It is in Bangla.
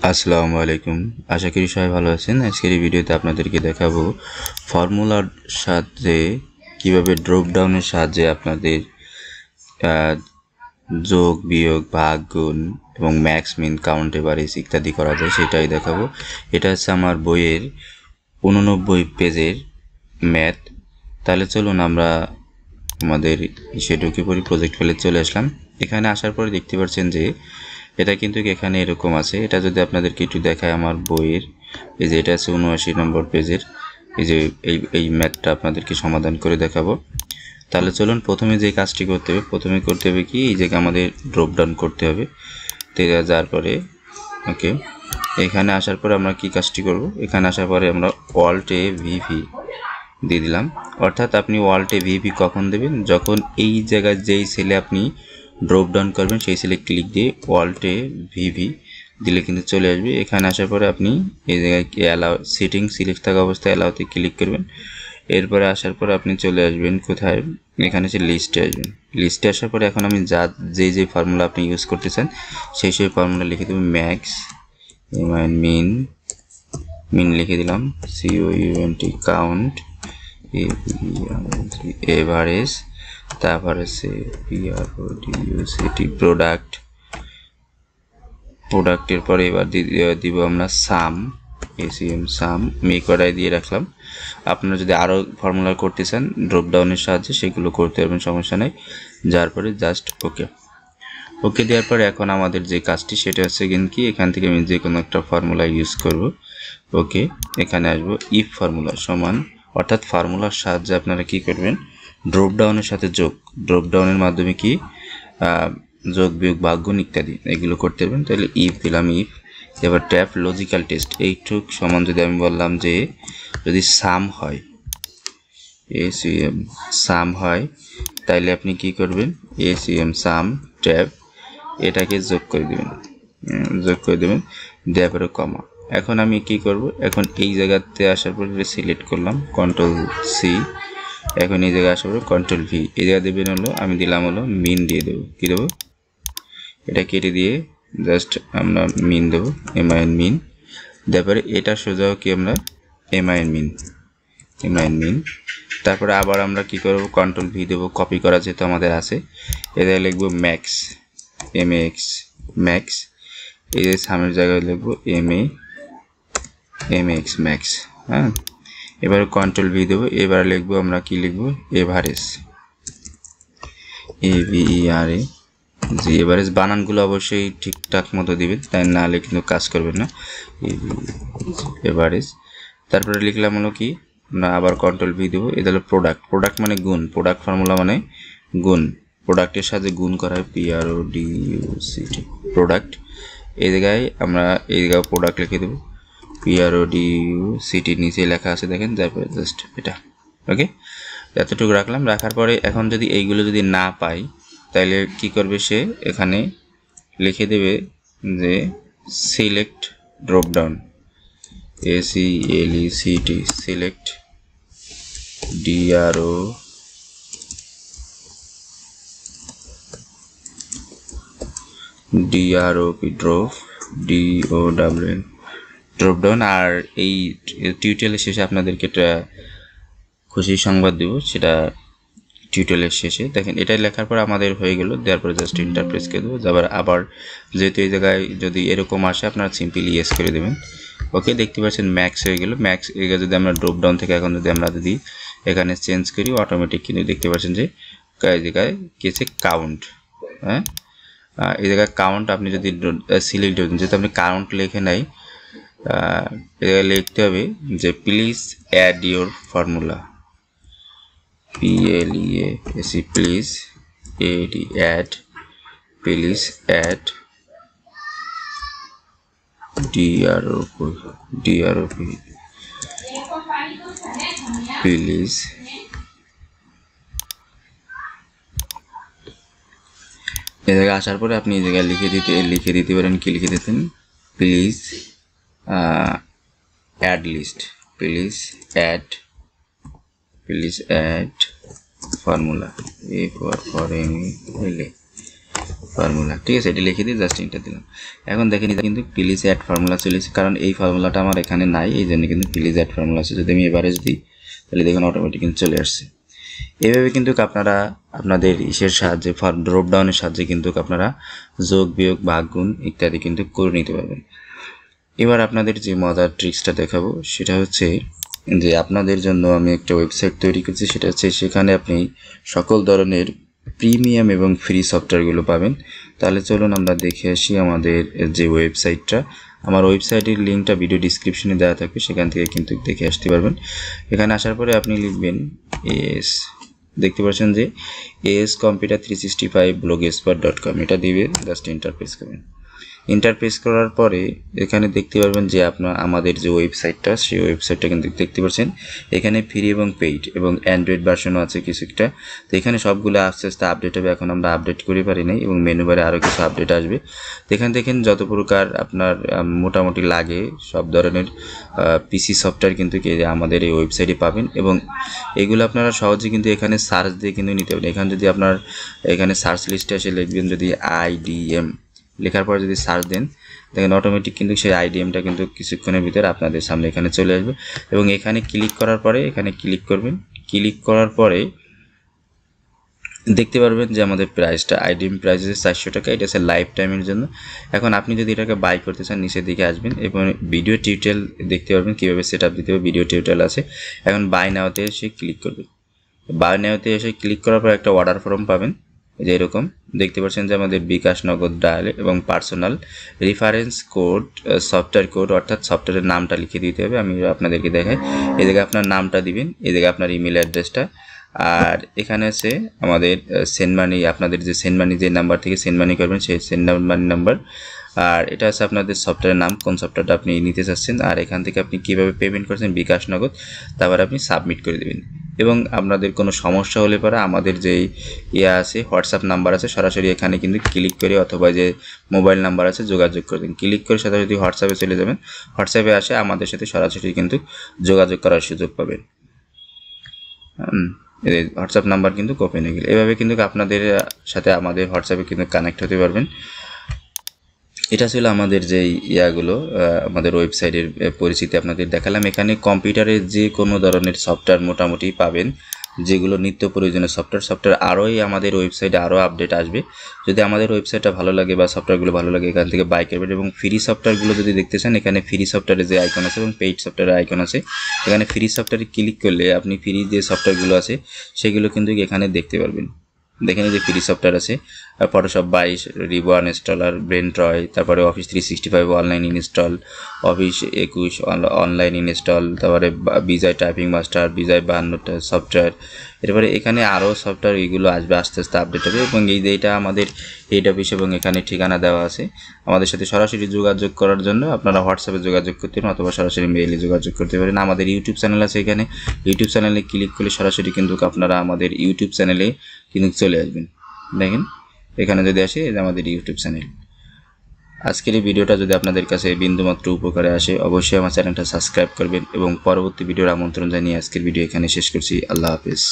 আসসালামু আলাইকুম। আশা করি সবাই ভালো আছেন। আজকের এই ভিডিওতে আপনাদেরকে দেখাবো ফর্মুলার সাথে কিভাবে ড্রপ ডাউনের সাহায্যে আপনাদের যোগ বিয়োগ ভাগ গুণ এবং ম্যাক্স মিন কাউন্ট এভারেজ ইত্যাদি করা যায় সেটাই দেখাবো। এটা হচ্ছে আমার বইয়ের 89 পেজের ম্যাথ। তাহলে চলুন আমরা আমাদের ঢুকে পড়ি। প্রজেক্ট ফাইলে চলে আসলাম। এখানে আসার পরে দেখতে পাচ্ছেন যে এটা কিন্তু এখানে এরকম আছে। এটা যদি আপনাদেরকে একটু দেখায় আমার বইয়ের, এই যে এটা আছে 79 নম্বর পেজের, এই যে এই ম্যাথটা আপনাদেরকে সমাধান করে দেখাবো। তাহলে চলুন প্রথমে যে কাজটি করতে হবে, কি এই জায়গায় আমাদের ড্রপ ডাউন করতে হবে। তো যাওয়ার পরে ওকে, এখানে আসার পরে আমরা কি কাজটি করব, এখানে আসার পরে আমরা অল্টে ভিভি দিয়ে দিলাম। অর্থাৎ আপনি অল্টে ভিভি কখন দেবেন, যখন এই জায়গায় যেই সেলে আপনি ড্রপ ডাউন করবেন সেই সেলে ক্লিক দিয়ে অল্টে ভিভি দিলে কিন্তু চলে আসবে। এখানে আসার পরে আপনি এই জায়গায় অ্যালাউ সেটিং সিলেক্ট থাকা অবস্থায় অ্যালাউতে ক্লিক করবেন। এরপরে আসার পর আপনি চলে আসবেন কোথায়, এখানে সে লিস্টে আসবেন। লিস্টে আসার পরে এখন আমি যে ফর্মুলা আপনি ইউজ করতে চান সেই ফর্মুলা লিখে দেবেন। ম্যাক্স মিন লিখে দিলাম, COUNT কাউন্ট, এভারেজ, তারপরে সে PRODUCT প্রোডাক্টের পরে এবার দিব আমরা সাম, ACM সাম মেক অর্ডার দিয়ে রাখলাম। আপনারা যদি আরও ফর্মুলা করতে চান ড্রপ ডাউনের সাহায্যে সেগুলো করতে পারবেন, সমস্যা নেই। যার পরে জাস্ট ওকে দেওয়ার পরে এখন আমাদের যে কাজটি সেটা হচ্ছে কি এখান থেকে আমি যে কোনো একটা ফর্মুলা ইউজ করব। ওকে, এখানে আসবো ইফ ফর্মুলা সমান, অর্থাৎ ফর্মুলার সাহায্যে আপনারা কি করবেন, ড্রপ ডাউনের সাথে ড্রপ ডাউনের মাধ্যমে কি যোগ বিয়োগ ভাগ গুণ ইত্যাদি এগুলো করতে পারবেন। তাহলে ইফ দিলাম, ইফ এবার ট্যাপ লজিক্যাল টেস্ট এইটুক সমান যদি আমি বললাম যে যদি সাম হয়, ACM সাম হয়, তাইলে আপনি কি করবেন, ACM সাম ট্যাব এটাকে যোগ করে দেবেন, দেওয়ার পরে কমা। এখন আমি কি করব, এখন এই জায়গাতে আসার পরে সিলেক্ট করলাম কন্ট্রোল সি, এখন এই জায়গায় আসার পরে কন্ট্রোল ভি, এই জায়গায় দেবেন হলো আমি দিলাম হলো মিন দিয়ে দেবো। কি দেবো, এটা কেটে দিয়ে জাস্ট আমরা মিন দেবো, MIN মিন। তারপরে এটা সোজাও কি আমরা MIN মিন। তারপরে আবার আমরা কি করব, কন্ট্রোল ভি দেবো, কপি করা যেহেতু আমাদের আছে। এটা লিখবো ম্যাক্স, MAX ম্যাক্স, এই যে সামের জায়গায় লিখবো MAX ম্যাক্স। হ্যাঁ, এবার কন্ট্রোল ভি দেবো, এবার লিখবো আমরা কি লিখবো, এভারেজ, AVERA। যে এভারেজ বানানগুলো অবশ্যই ঠিকঠাক মতো দিবেন, তাই না হলে কিন্তু কাজ করবেন না। এভারেজ, তারপরে লিখলাম হলো কি না, আবার কন্ট্রোল ভি দেবো। এটা হলো প্রোডাক্ট মানে গুণ, প্রোডাক্ট ফর্মুলা মানে গুণ, প্রোডাক্টের সাথে গুণ করা হয়, PRODUCT প্রোডাক্ট। এই জায়গায় আমরা এই জায়গায় প্রোডাক্ট লিখে দেবো, PRODUCT নিচে লেখা আছে দেখেন, তারপরে জাস্ট এটা। ওকে, এতটুকু রাখলাম। রাখার পরে এখন যদি এইগুলো যদি না পাই তাহলে কি করবে, সে এখানে লিখে দেবে যে select drop down, ACLECT select DROP drop DOWN drop down. আর এই টিউটোরিয়ালের শেষে আপনাদেরকে একটা খুশির সংবাদ দেব, সেটা টিউটোরিয়ালের শেষে। দেখেন এটা লেখার পর আমাদের হয়ে গেল, দেওয়ার পরে জাস্ট ইন্টারপ্রেস করে দেবো। আবার যেহেতু এই জায়গায় যদি এরকম আসে আপনারা সিম্পলি ইয়েস করে দেবেন। ওকে, দেখতে পাচ্ছেন ম্যাক্স হয়ে গেল। ম্যাক্স এগুলো যদি আমরা ড্রপ ডাউন থেকে এখন যদি আমরা এখানে চেঞ্জ করি অটোমেটিক কিন্তু দেখতে পাচ্ছেন যে এই জায়গায় কেছে কাউন্ট। হ্যাঁ, এই জায়গায় কাউন্ট আপনি যদি সিলেক্ট করবেন, যেহেতু আপনি কাউন্ট লিখে নাই, এই জায়গায় লিখতে হবে যে please add your formula, PLEAC please add please add DROP please. এই জায়গায় আসার পরে আপনি এই জায়গায় লিখে দিতে পারেন, কি লিখে দিতেন, please add list, please add formula, A for formula, ঠিক আছে, এটি লিখে দিয়ে জাস্ট এন্টার দিলাম। এখন দেখেন এটা কিন্তু প্লিজ অ্যাড ফর্মুলা চলে এসেছে, কারণ এই ফর্মুলাটা আমার এখানে নাই, এই জন্য কিন্তু প্লিজ অ্যাড ফর্মুলা আছে। যদি আমি এভারেজ দিই তাহলে দেখুন অটোমেটিক কিন্তু চলে আসছে। এভাবে কিন্তু আপনারা আপনাদের ইসের সাহায্যে ড্রপ ডাউনের সাহায্যে কিন্তু আপনারা যোগ বিয়োগ ভাগ গুণ ইত্যাদি কিন্তু করে নিতে পারবেন। এবার আপনাদের যে মজার ট্রিক্সটা দেখাবো সেটা হচ্ছে যে আপনাদের জন্য আমি একটা ওয়েবসাইট তৈরি করছি, সেটা হচ্ছে সেখানে আপনি সকল ধরনের প্রিমিয়াম এবং ফ্রি সফটওয়্যারগুলো পাবেন। তাহলে চলুন আমরা দেখে আসি আমাদের যে ওয়েবসাইটটা। আমার ওয়েবসাইটের লিঙ্কটা ভিডিও ডিসক্রিপশনে দেওয়া থাকবে, সেখান থেকে কিন্তু দেখে আসতে পারবেন। এখানে আসার পরে আপনি লিখবেন দেখতে পাচ্ছেন যে ascomputer365blogspot.com, এটা দিবেন, জাস্ট এন্টার প্রেস করবেন। এন্টার প্রেস করার পরে এখানে দেখতে পারবেন যে আমাদের যে ওয়েবসাইটটা, সেই ওয়েবসাইটটা কিন্তু দেখতে পাচ্ছেন এখানে ফ্রি এবং পেইড এবং অ্যান্ড্রয়েড ভার্সনও আছে কিছুটা। তো এখানে সবগুলো আস্তে আস্তে আপডেট হবে, এখন আমরা আপডেট করে পারি নাই, এবং মেনু বারে আরও কিছু আপডেট আসবে। তো এখান থেকে যত প্রকার আপনার মোটামুটি লাগে সব ধরনের পিসি সফটওয়্যার কিন্তু আমাদের এই ওয়েবসাইটে পাবেন, এবং এগুলো আপনারা সহজে কিন্তু এখানে সার্চ দিয়ে কিন্তু নিতে পারেন। এখানে যদি আপনার এখানে সার্চ লিস্টে এসে লিখবেন যদি IDM লেখার পর যদি সার্চ দেন, দেখেন অটোমেটিক কিন্তু সেই IDMটা কিন্তু কিছুক্ষণের ভিতরে আপনাদের সামনে এখানে চলে আসবে। এবং এখানে ক্লিক করার পরে এখানে ক্লিক করবেন, ক্লিক করার পরে দেখতে পারবেন যে আমাদের প্রাইসটা IDM প্রাইস আছে 400 টাকা, এটা আছে লাইফ টাইমের জন্য। এখন আপনি যদি এটাকে বাই করতে চান নিচের দিকে আসবেন এবং ভিডিও টিউটোরিয়াল দেখতে পারবেন কীভাবে সেট আপ দিতে হবে, ভিডিও টিউটোরিয়াল আছে। এখন বাই নাওতে এসে ক্লিক করবেন, বাই নাওতে এসে ক্লিক করার পর একটা অর্ডার ফর্ম পাবেন, যে এরকম দেখতে পাচ্ছেন যে আমাদের বিকাশ, নগদ, ডায়াল এবং personal reference code, software code, অর্থাৎ সফটওয়্যারের নামটা লিখে দিতে হবে। আমি আপনাদেরকে দেখাই, এই জায়গায় আপনার নামটা দিবেন, এই জায়গায় আপনার ইমেল অ্যাড্রেসটা, আর এখানে আছে আমাদের সেন্ড মানি, আপনাদের যে সেন্ড মানি যে নাম্বার থেকে সেন্ড মানি করবেন সেই সেন্ড মানি নাম্বার, আর এটা আছে আপনাদের সফটওয়্যারের নাম, কোন সফটওয়্যারটা আপনি নিতে চাচ্ছেন, আর এখান থেকে আপনি কীভাবে পেমেন্ট করছেন, বিকাশ, নগদ, তারপর আপনি সাবমিট করে দেবেন। এবং আপনাদের কোনো সমস্যা হলে পরে আমাদের যেই আছে হোয়াটসঅ্যাপ নাম্বার আছে, সরাসরি এখানে কিন্তু ক্লিক করে অথবা যে মোবাইল নাম্বার আছে যোগাযোগ করবেন, ক্লিক করে সরাসরি হোয়াটসঅ্যাপে চলে যাবেন, হোয়াটসঅ্যাপে আসে আমাদের সাথে সরাসরি কিন্তু যোগাযোগ করার সুযোগ পাবেন। হোয়াটসঅ্যাপ নাম্বার কিন্তু ওপেন হয়ে গেলে এভাবে কিন্তু আপনাদের সাথে আমাদের হোয়াটসঅ্যাপে কিন্তু কানেক্ট হতে পারবেন। এটা ছিল আমাদের যে ইয়াগুলো, আমাদের ওয়েবসাইটের পরিচিতি আপনাদের দেখালাম। এখানে কম্পিউটারের যে কোনো ধরনের সফটওয়্যার মোটামুটি পাবেন, যেগুলো নিত্য প্রয়োজনীয় সফটওয়্যার আরোই আমাদের ওয়েবসাইটে আরও আপডেট আসবে। যদি আমাদের ওয়েবসাইটটা ভালো লাগে বা সফটওয়্যারগুলো ভালো লাগে এখান থেকে বাই করবেন। এবং ফ্রি সফটওয়্যারগুলো যদি দেখতে চান, এখানে ফ্রি সফটওয়্যারের যে আইকন আছে এবং পেইড সফটওয়্যারের আইকন আছে, এখানে ফ্রি সফটওয়্যারে ক্লিক করলে আপনি ফ্রি যে সফটওয়্যারগুলো আছে সেগুলো কিন্তু এখানে দেখতে পারবেন। দেখেন যে ফ্রি সফটওয়্যার আছে, ফটোশপ 22, রিভো ইনস্টলার, ব্রেনট্রয়, তারপরে office 365 online install, office 21 online install, তারপরে বিজয় টাইপিং মাস্টার, বিজয় 52টা সফটওয়্যার। এরপরে এখানে আরও সফটওয়্যার এগুলো আসবে, আস্তে আস্তে আপডেট হবে। এবং এই যে এটা আমাদের হেড অফিস এবং এখানে ঠিকানা দেওয়া আছে। আমাদের সাথে সরাসরি যোগাযোগ করার জন্য আপনারা হোয়াটসঅ্যাপে যোগাযোগ করতে পারেন অথবা সরাসরি মেইলে যোগাযোগ করতে পারেন। আমাদের ইউটিউব চ্যানেল আছে, এখানে ইউটিউব চ্যানেলে ক্লিক করলে সরাসরি কিন্তু আপনারা আমাদের ইউটিউব চ্যানেলে কিন্তু চলে আসবেন। দেখেন এখানে যদি আসে এই যে আমাদের ইউটিউব চ্যানেল। আজকের এই ভিডিওটা যদি আপনাদের কাছে বিন্দুমাত্র উপকারে আসে অবশ্যই আমার চ্যানেলটা সাবস্ক্রাইব করবেন এবং পরবর্তী ভিডিওর আমন্ত্রণ জানিয়ে আজকের ভিডিও এখানে শেষ করছি। আল্লাহ হাফেজ।